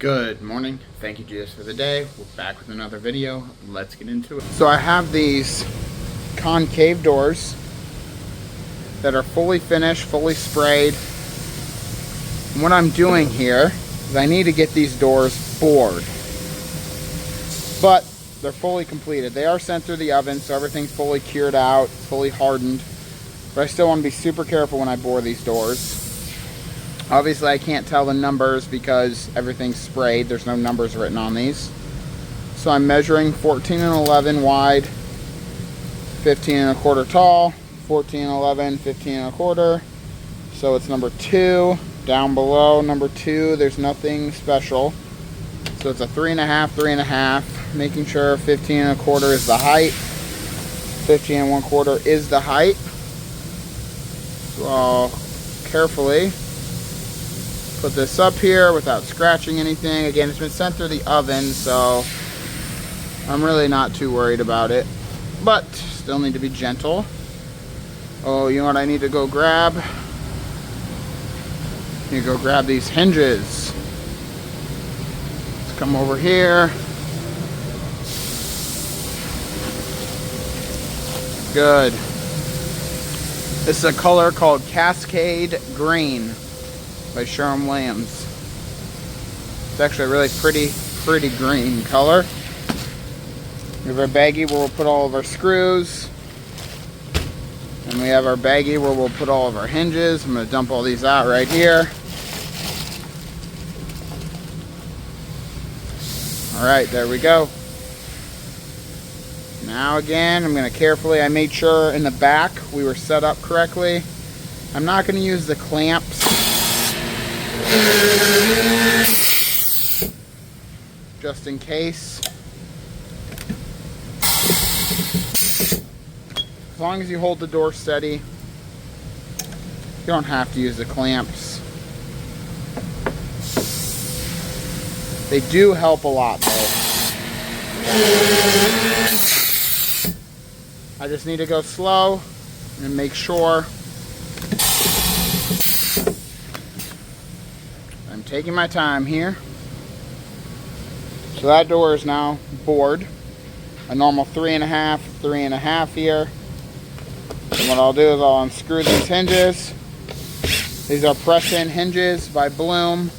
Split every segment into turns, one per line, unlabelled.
Good morning. Thank you, Jesus, for the day. We're back with another video. Let's get into it. So I have these concave doors that are fully finished, fully sprayed. And what I'm doing here is I need to get these doors bored. But they're fully completed. They are sent through the oven, so everything's fully cured out, fully hardened. But I still want to be super careful when I bore these doors. Obviously I can't tell the numbers because everything's sprayed. There's no numbers written on these. So I'm measuring 14 and 11 wide, 15 and a quarter tall, 14 and 11, 15 and a quarter. So it's number 2. Down below number 2, there's nothing special. So it's a 3.5, 3.5, making sure 15 and a quarter is the height. 15 and 1/4 is the height. So I'll carefully put this up here without scratching anything. Again, it's been sent through the oven, so I'm really not too worried about it, but still need to be gentle. Oh, you know what I need to go grab? I need to go grab these hinges. Let's come over here. Good. This is a color called Cascade Green by Sherwin-Williams. It's actually a really pretty green color. We have our baggie where we'll put all of our screws. And we have our baggie where we'll put all of our hinges. I'm going to dump all these out right here. Alright, there we go. Now again, I'm going to carefully, I made sure in the back we were set up correctly. I'm not going to use the clamps. Just in case. As long as you hold the door steady, you don't have to use the clamps. They do help a lot though. I just need to go slow and make sure I'm taking my time here. So that door is now bored. A normal 3.5, 3.5 here. And what I'll do is I'll unscrew these hinges. These are press-in hinges by Bloom.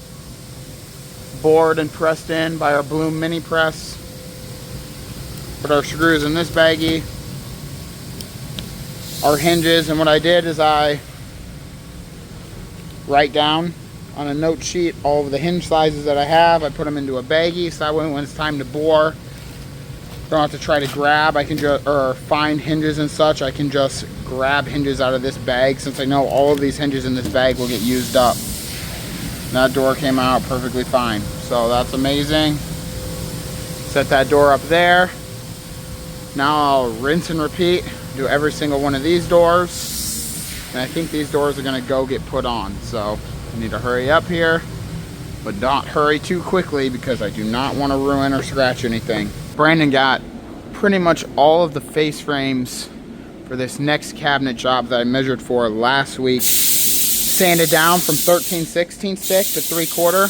Bored and pressed in by our Bloom mini press. Put our screws in this baggie. Our hinges, and what I did is I write down on a note sheet all of the hinge sizes that I have. I put them into a baggie so that way when it's time to bore, don't have to try to grab. I can just, or find hinges and such. I can just grab hinges out of this bag since I know all of these hinges in this bag will get used up. And that door came out perfectly fine. So that's amazing. Set that door up there. Now I'll rinse and repeat. Do every single one of these doors. And I think these doors are going to go get put on. So I need to hurry up here. But not hurry too quickly because I do not want to ruin or scratch anything. Brandon got pretty much all of the face frames for this next cabinet job that I measured for last week. Sanded down from 13/16 thick to 3/4.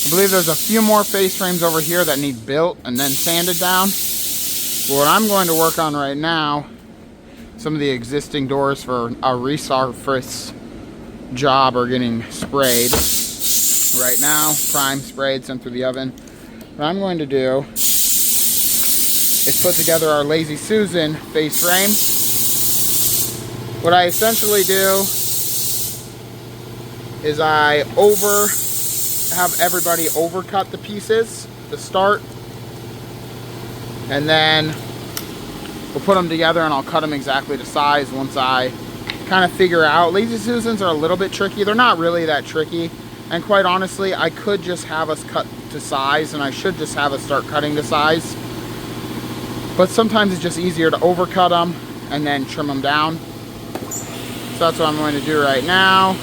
I believe there's a few more face frames over here that need built and then sanded down. But what I'm going to work on right now, some of the existing doors for a resurface job are getting sprayed right now. Prime sprayed, sent through the oven. What I'm going to do is put together our Lazy Susan face frame. What I essentially do is I have everybody overcut the pieces to start, and then we'll put them together and I'll cut them exactly to size once I kind of figure out. Lazy Susans are a little bit tricky. They're not really that tricky, and quite honestly I could just have us cut to size, and I should just have us start cutting to size, but sometimes it's just easier to overcut them and then trim them down. So that's what I'm going to do right now.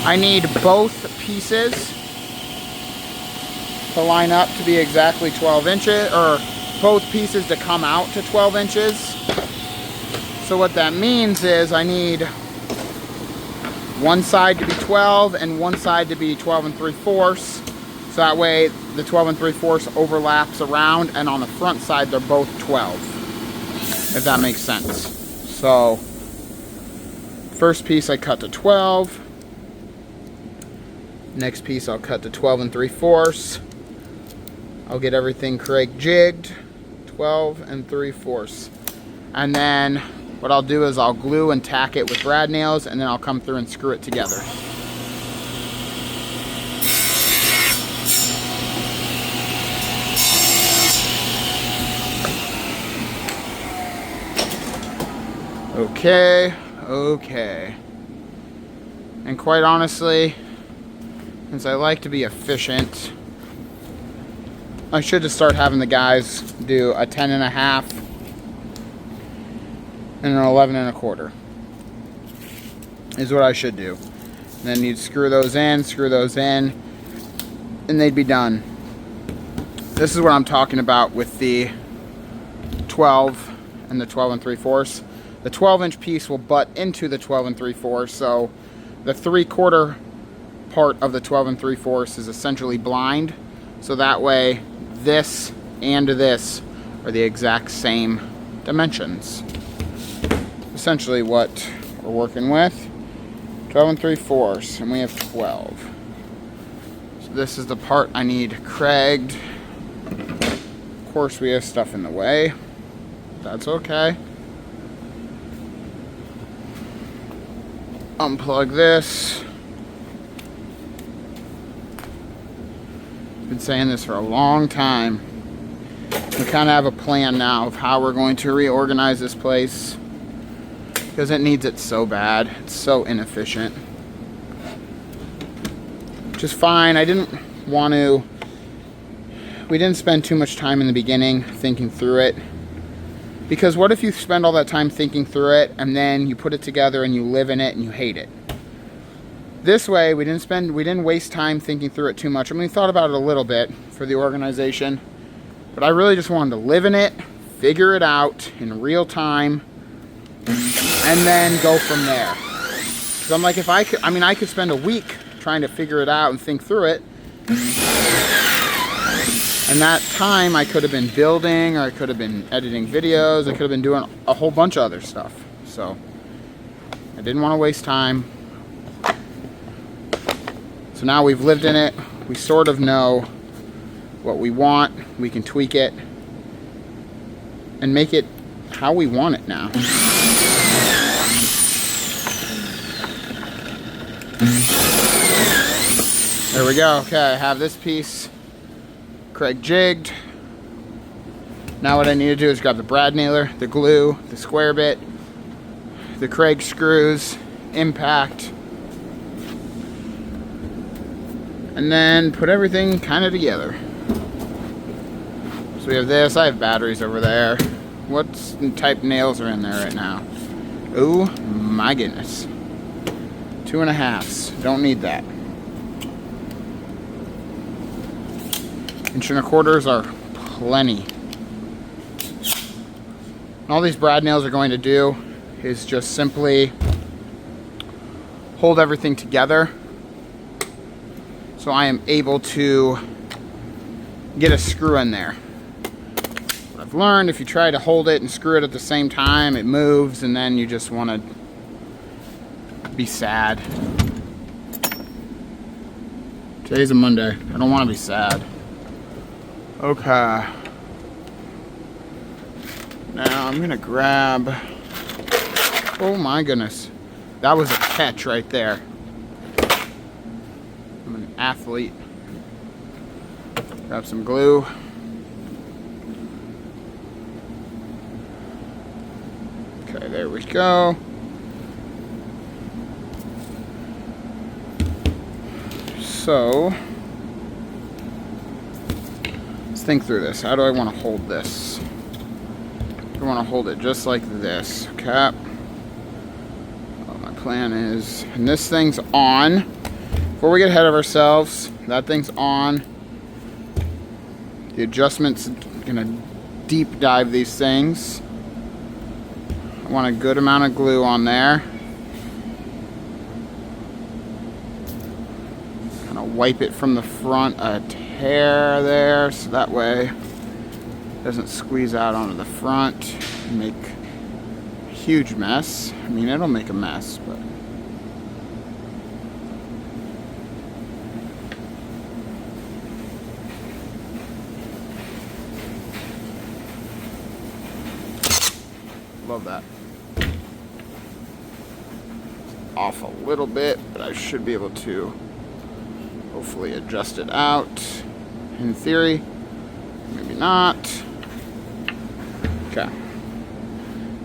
I need both pieces to line up to be exactly 12 inches, or both pieces to come out to 12 inches. So what that means is I need one side to be 12 and one side to be 12 3/4. So that way the 12 3/4 overlaps around, and on the front side they're both 12. If that makes sense. So first piece I cut to 12. Next piece I'll cut to 12 3/4. I'll get everything Craig jigged, 12 3/4. And then what I'll do is I'll glue and tack it with brad nails, and then I'll come through and screw it together. Okay. And quite honestly, since I like to be efficient, I should just start having the guys do a 10 1/2 and an 11 1/4 is what I should do. And then you'd screw those in, and they'd be done. This is what I'm talking about with the 12 and the 12 3/4. The 12-inch piece will butt into the 12 3/4, so the 3/4 part of the 12 3/4 is essentially blind. So that way, this and this are the exact same dimensions. Essentially what we're working with. 12 3/4, and we have 12. So this is the part I need cragged. Of course, we have stuff in the way. That's okay. Unplug this. Been saying this for a long time. We kind of have a plan now of how we're going to reorganize this place, because it needs it so bad. It's so inefficient. Which is fine. I didn't want to. We didn't spend too much time in the beginning thinking through it. Because what if you spend all that time thinking through it and then you put it together and you live in it and you hate it? This way, we didn't waste time thinking through it too much. I mean, we thought about it a little bit for the organization, but I really just wanted to live in it, figure it out in real time, and then go from there. So I'm like, if I could, I could spend a week trying to figure it out and think through it. And that time I could have been building, or I could have been editing videos, I could have been doing a whole bunch of other stuff. So I didn't want to waste time. So now we've lived in it, we sort of know what we want, we can tweak it and make it how we want it now. There we go. Okay, I have this piece Craig jigged. Now what I need to do is grab the brad nailer, the glue, the square bit, the Craig screws, impact, and then put everything kind of together. So we have this. I have batteries over there. What type nails are in there right now? Oh my goodness. 2 1/2. Don't need that. 1 1/4 are plenty. And all these brad nails are going to do is just simply hold everything together, so I am able to get a screw in there. What I've learned, if you try to hold it and screw it at the same time, it moves, and then you just want to be sad. Today's a Monday. I don't want to be sad. Okay. Now I'm gonna grab. Oh my goodness. That was a catch right there. I'm an athlete. Grab some glue. Okay, there we go. So, let's think through this. How do I want to hold this? I want to hold it just like this. Okay. What my plan is, and this thing's on. Before we get ahead of ourselves, that thing's on. The adjustment's gonna deep dive these things. I want a good amount of glue on there. Kind of wipe it from the front a hair there, so that way it doesn't squeeze out onto the front and make a huge mess. I mean, it'll make a mess, but love that. Off a little bit, but I should be able to hopefully adjust it out. In theory, maybe not. Okay.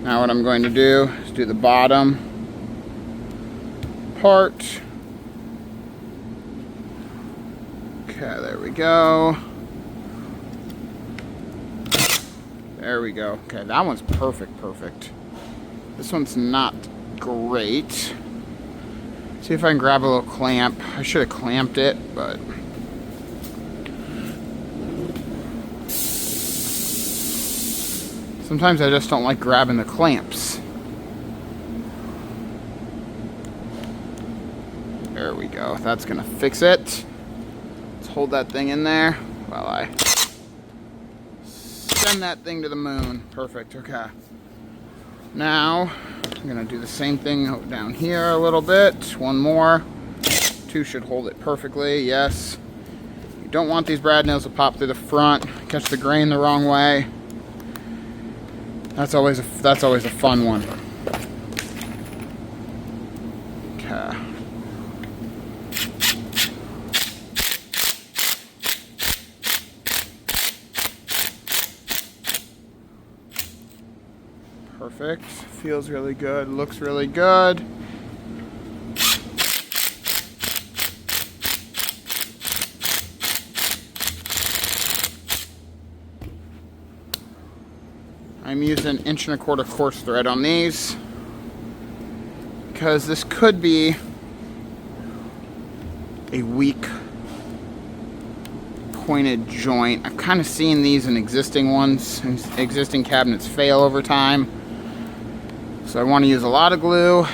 Now what I'm going to do is do the bottom part. Okay, there we go. There we go. Okay, that one's perfect. This one's not great. See if I can grab a little clamp. I should have clamped it, but sometimes I just don't like grabbing the clamps. There we go. That's gonna fix it. Let's hold that thing in there while I send that thing to the moon. Perfect. Okay. Now I'm gonna do the same thing down here a little bit. One more. Two should hold it perfectly. Yes. You don't want these brad nails to pop through the front, catch the grain the wrong way. That's always a fun one. Okay. Perfect. Feels really good. Looks really good. I'm using 1.25 inch coarse thread on these because this could be a weak pointed joint. I've kind of seen these in existing ones, existing cabinets fail over time. So I want to use a lot of glue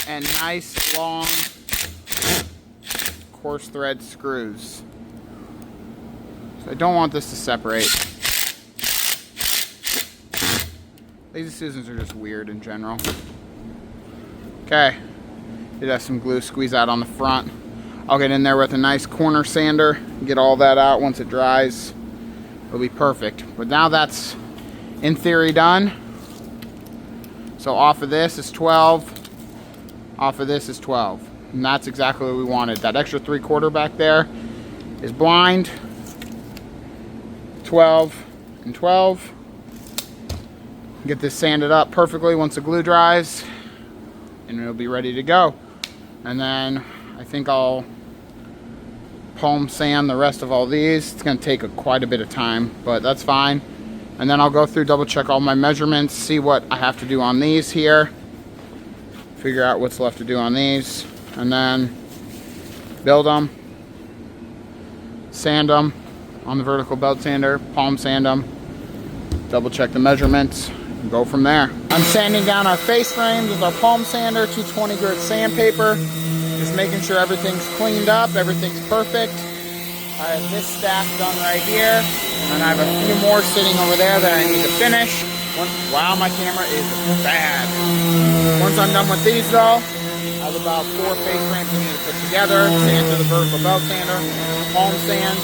and nice long coarse thread screws. So I don't want this to separate. Lazy Susans are just weird in general. Okay, did have some glue squeeze out on the front. I'll get in there with a nice corner sander, get all that out. Once it dries, it'll be perfect. But now that's in theory done. So off of this is 12, off of this is 12, and that's exactly what we wanted. That extra 3/4 back there is blind. 12 and 12. Get this sanded up perfectly once the glue dries, and it'll be ready to go. And then I think I'll palm sand the rest of all these. It's going to take quite a bit of time, but that's fine. And then I'll go through, double check all my measurements, see what I have to do on these here, figure out what's left to do on these, and then build them, sand them on the vertical belt sander, palm sand them, double check the measurements, and go from there. I'm sanding down our face frames with our palm sander, 220 grit sandpaper, just making sure everything's cleaned up, everything's perfect. I have this stack done right here, and I have a few more sitting over there that I need to finish. Wow, my camera is bad. Once I'm done with these though, I have about 4 face frames I need to put together, sand to the vertical belt sander, palm sand,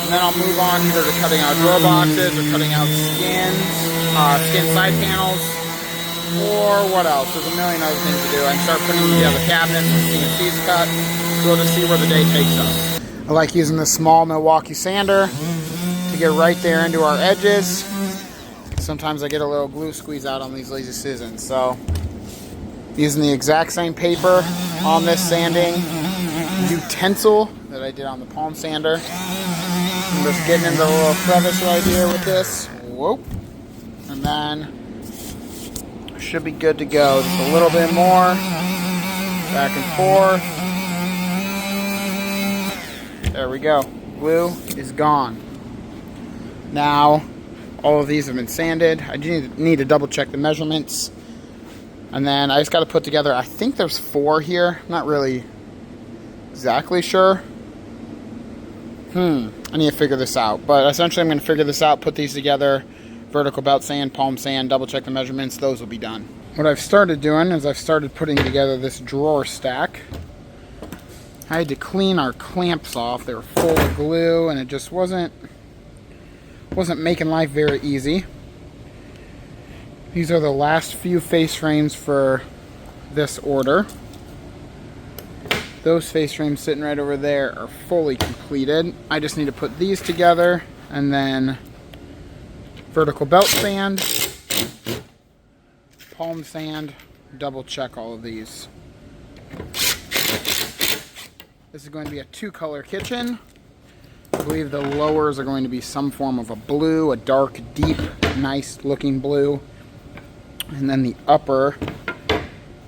and then I'll move on either to cutting out drawer boxes or cutting out skins, skin side panels, or what else? There's a million other things to do. I can start putting together cabinets and CNC's cut. We'll just see where the day takes us. I like using this small Milwaukee sander to get right there into our edges. Sometimes I get a little glue squeeze out on these Lazy Susans. So using the exact same paper on this sanding utensil that I did on the palm sander. I'm just getting into the little crevice right here with this. Whoop. And then should be good to go. Just a little bit more. Back and forth. There we go. Glue is gone. Now, All of these have been sanded. I do need to double check the measurements. And then I just got to put together, I think there's 4 here. Not really exactly sure. I need to figure this out. But essentially I'm going to figure this out, put these together. Vertical belt sand, palm sand, double check the measurements. Those will be done. What I've started doing is I've started putting together this drawer stack. I had to clean our clamps off. They were full of glue and it just wasn't making life very easy. These are the last few face frames for this order. Those face frames sitting right over there are fully completed. I just need to put these together and then vertical belt sand, palm sand, double check all of these. This is going to be a 2-color kitchen. I believe the lowers are going to be some form of a blue, a dark, deep, nice looking blue. And then the upper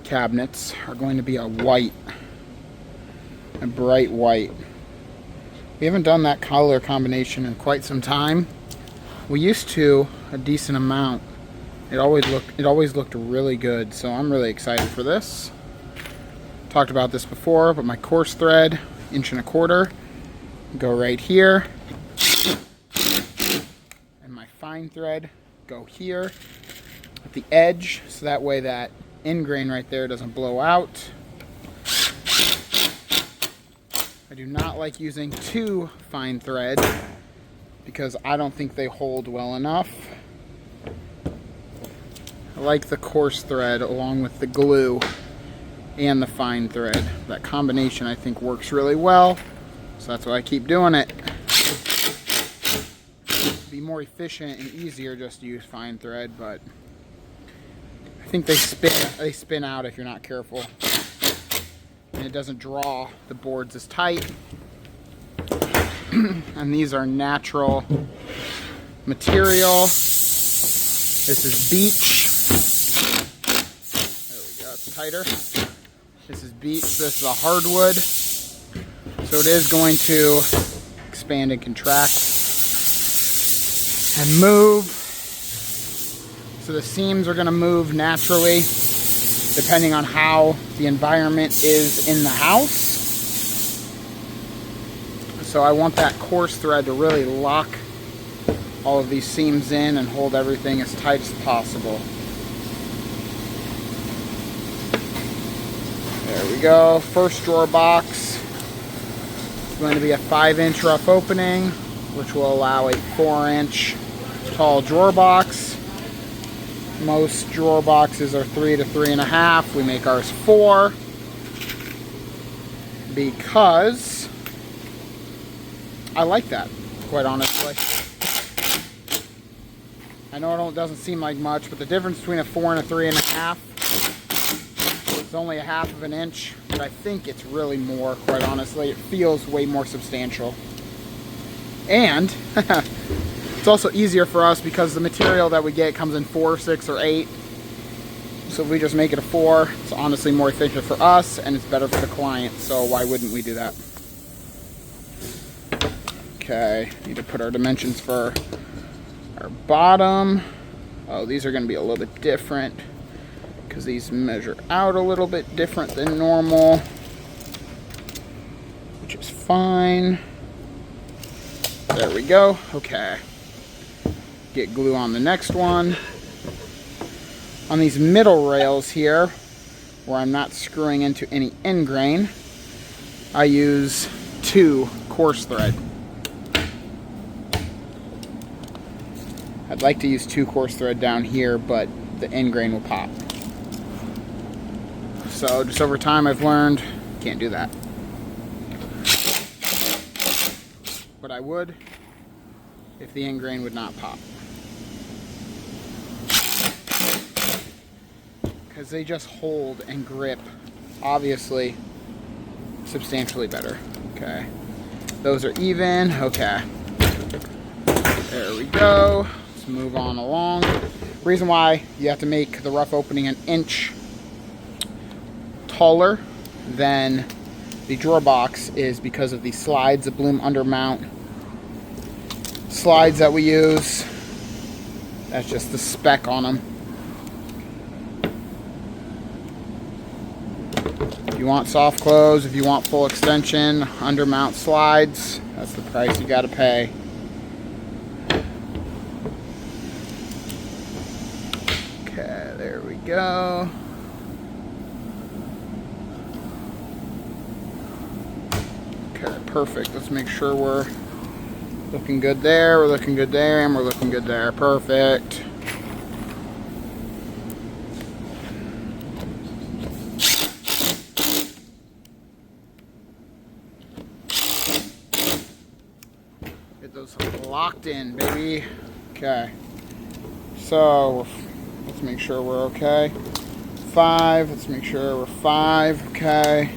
cabinets are going to be a white, a bright white. We haven't done that color combination in quite some time. We used to a decent amount. It always looked really good, so I'm really excited for this. Talked about this before, but my coarse thread, 1.25 inch, go right here, and my fine thread go here at the edge, so that way that end grain right there doesn't blow out. I do not like using 2 fine thread because I don't think they hold well enough. I like the coarse thread along with the glue and the fine thread. That combination I think works really well, so that's why I keep doing it. It'd be more efficient and easier just to use fine thread, but I think they spin out if you're not careful, and it doesn't draw the boards as tight. And these are natural material. This is beech. There we go, it's tighter. This is beech, this is a hardwood. So it is going to expand and contract and move. So the seams are going to move naturally depending on how the environment is in the house. So I want that coarse thread to really lock all of these seams in and hold everything as tight as possible. There we go. First drawer box is going to be a 5-inch rough opening, which will allow a 4-inch tall drawer box. Most drawer boxes are 3 to 3.5. We make ours 4 because I like that, quite honestly. I know it doesn't seem like much, but the difference between a 4 and a 3.5 is only a 1/2 inch, but I think it's really more, quite honestly. It feels way more substantial. And it's also easier for us because the material that we get comes in 4, 6, or 8. So if we just make it a 4, it's honestly more efficient for us and it's better for the client, so why wouldn't we do that? Okay, need to put our dimensions for our bottom. Oh, these are going to be a little bit different because these measure out a little bit different than normal, which is fine. There we go. Okay. Get glue on the next one. On these middle rails here, where I'm not screwing into any end grain, I use 2 coarse thread. I'd like to use 2 coarse thread down here, but the end grain will pop. So just over time I've learned, can't do that. But I would if the end grain would not pop. Because they just hold and grip, obviously, substantially better. Okay. Those are even. Okay. There we go. Let's move on along. Reason why you have to make the rough opening 1 inch taller than the drawer box is because of the slides, the bloom undermount slides that we use. That's just the spec on them. If you want soft close, if you want full extension, undermount slides, that's the price you gotta pay. Okay, there we go. Okay, perfect. Let's make sure we're looking good there, we're looking good there, and we're looking good there. Perfect. Get those locked in, baby. Okay. So, let's make sure we're okay. 5, let's make sure we're 5, okay.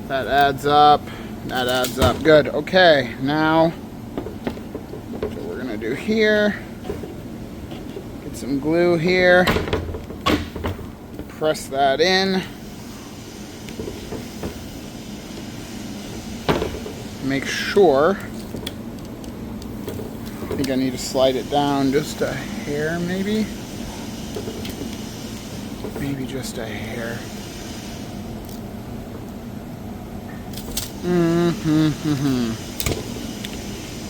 That adds up. That adds up. Good. Okay, now what we're gonna do here, get some glue here, press that in, make sure, I think I need to slide it down just a hair, maybe just a hair.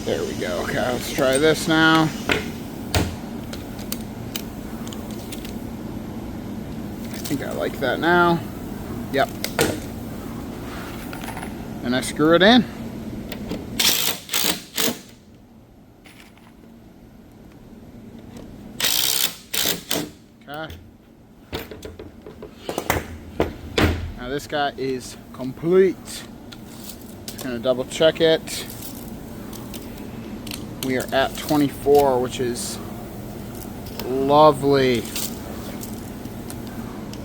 There we go. Okay, let's try this now. I think I like that now. Yep. And I screw it in. Okay. Now this guy is complete. Just gonna double check it. We are at 24, which is lovely.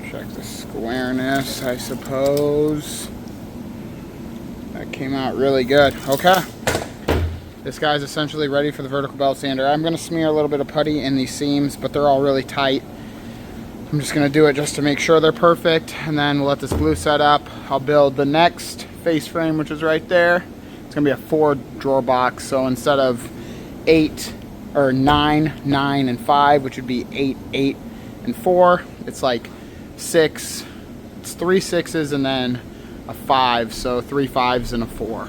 Check the squareness, I suppose. That came out really good. Okay. This guy's essentially ready for the vertical belt sander. I'm gonna smear a little bit of putty in these seams, but they're all really tight. I'm just gonna do it just to make sure they're perfect, and then we'll let this glue set up. I'll build the next face frame, which is right there. It's gonna be a 4 drawer box, so instead of 8 or 9, 9 and 5, which would be 8, 8 and 4, it's like 6. It's 3 6s and then a 5, so 3 5s and a 4.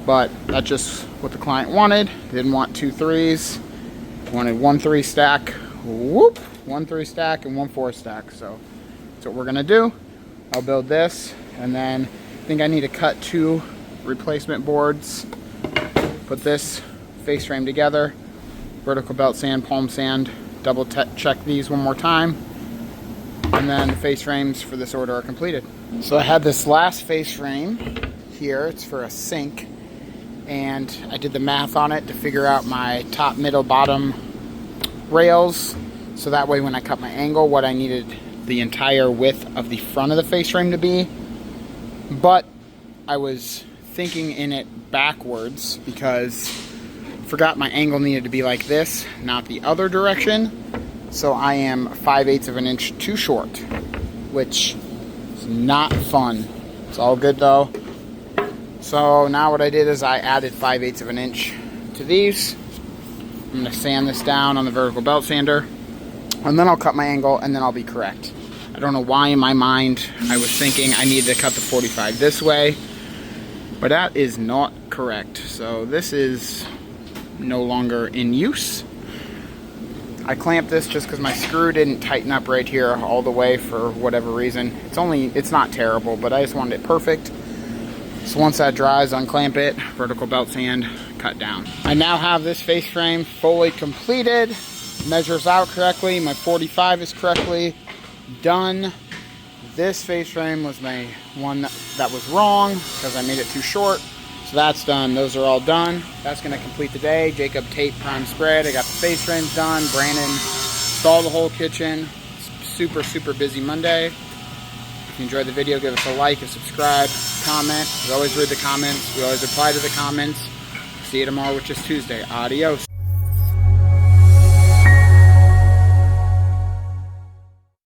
But that's just what the client wanted. They didn't want 2 3s. Wanted 1 3 stack. Whoop! 1 3 stack and 1 4 stack. So that's what we're gonna do. I'll build this, and then I think I need to cut 2 replacement boards. Put this face frame together. Vertical belt sand, palm sand. Double check these one more time. And then the face frames for this order are completed. So I had this last face frame here. It's for a sink. And I did the math on it to figure out my top, middle, bottom rails. So that way when I cut my angle, what I needed the entire width of the front of the face frame to be. But I was thinking in it backwards because I forgot my angle needed to be like this, not the other direction. So I am 5/8 of an inch too short, which is not fun. It's all good though. So now what I did is I added 5/8 of an inch to these. I'm going to sand this down on the vertical belt sander, and then I'll cut my angle, and then I'll be correct. I don't know why in my mind I was thinking I needed to cut the 45 this way, but that is not correct. So this is no longer in use. I clamped this just because my screw didn't tighten up right here all the way for whatever reason. It's not terrible, but I just wanted it perfect. So once that dries, unclamp it, vertical belt sand, cut down. I now have this face frame fully completed. Measures out correctly. My 45 is correctly done. This face frame was my one that was wrong because I made it too short. So that's done. Those are all done. That's going to complete the day. Jacob tape prime spread. I got the face frames done. Brandon installed the whole kitchen. Super, super busy Monday. If you enjoyed the video, give us a like, a subscribe, comment. We always read the comments. We always reply to the comments. See you tomorrow, which is Tuesday. Adios.